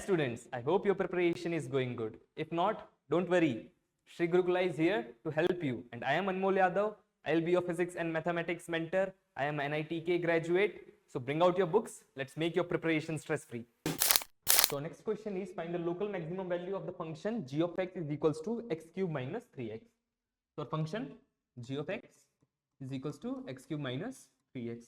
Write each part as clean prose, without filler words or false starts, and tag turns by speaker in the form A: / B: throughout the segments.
A: students, I hope your preparation is going good. If not, don't worry. Sri Gurukula is here to help you. And I am Anmol Yadav. I will be your physics and mathematics mentor. I am an NIT-JEE graduate. So bring out your books. Let's make your preparation stress-free. So next question is, find the local maximum value of the function g of x is equals to x cube minus 3x. So our function g of x is equals to x cube minus 3x.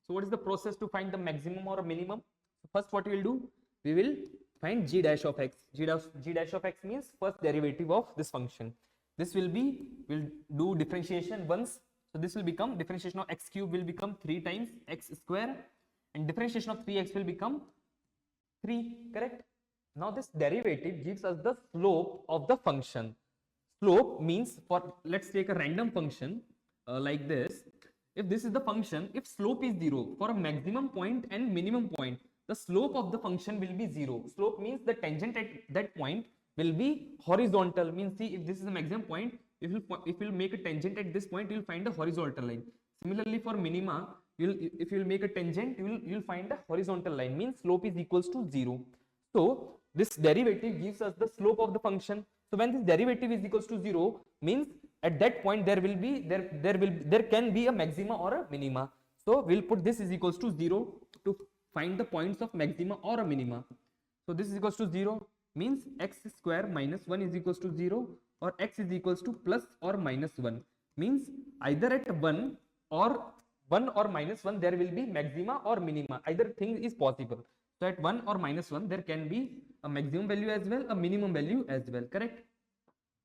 A: So what is the process to find the maximum or minimum? So first what we will do, we will find g dash of x. G dash of x means first derivative of this function. This will be, we'll do differentiation once. So this will become, differentiation of x cube will become 3 times x square, and differentiation of 3x will become 3, correct? Now this derivative gives us the slope of the function. Slope means, for let's take a random function like this. If this is the function, if slope is 0 for a maximum point and minimum point, the slope of the function will be 0. Slope means the tangent at that point will be horizontal. Means, see, if this is the maximum point, if you make a tangent at this point, you will find a horizontal line. Similarly, for minima, if you will make a tangent, you will find a horizontal line. Means slope is equals to 0. So this derivative gives us the slope of the function. So when this derivative is equals to 0, means at that point there can be a maxima or a minima. So we'll put this is equals to 0 to find the points of maxima or a minima. So this is equals to 0 means x square minus 1 is equals to 0, or x is equals to plus or minus 1. Means either at 1 or minus 1 there will be maxima or minima. Either thing is possible. So at 1 or minus 1 there can be a maximum value as well, a minimum value as well, correct?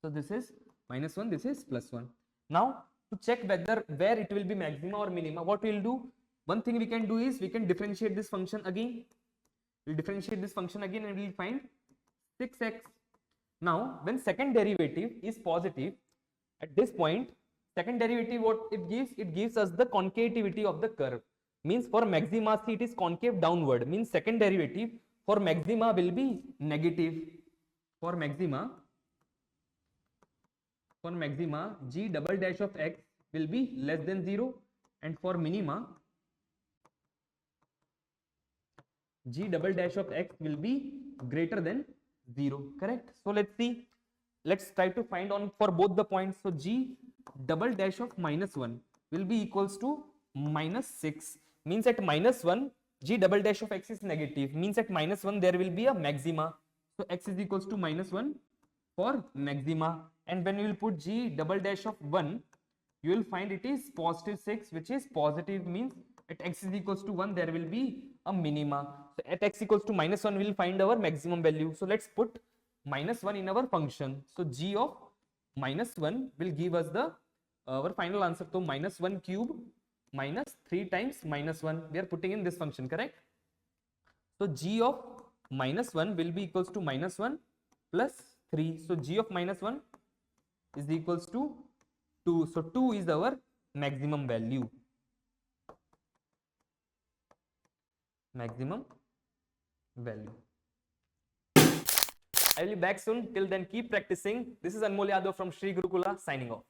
A: So this is minus 1, this is plus 1. Now to check where it will be maxima or minima, what we will do? One thing we can do is we can differentiate this function again. We'll differentiate this function again and we'll find 6x. Now when second derivative is positive, at this point second derivative what it gives us the concavity of the curve. Means for maxima, see, it is concave downward, means second derivative for maxima will be negative. For maxima g double dash of x will be less than 0, and for minima g double dash of x will be greater than 0, correct? So let's see, let's try to find on for both the points. So g double dash of minus 1 will be equals to minus 6. Means at minus 1 g double dash of x is negative, means at minus 1 there will be a maxima. So x is equals to minus 1 for maxima, and when you will put g double dash of 1, you will find it is positive 6, which is positive, means at x is equals to 1 there will be a minima. So at x equals to minus 1 we will find our maximum value. So let's put minus 1 in our function. So g of minus 1 will give us the our final answer. So minus 1 cube minus 3 times minus 1, we are putting in this function, correct? So g of minus 1 will be equals to minus 1 plus 3. So g of minus 1 is equals to 2. So 2 is our maximum value. Maximum value. I will be back soon. Till then, keep practicing. This is Anmol Yadav from Sri Gurukula signing off.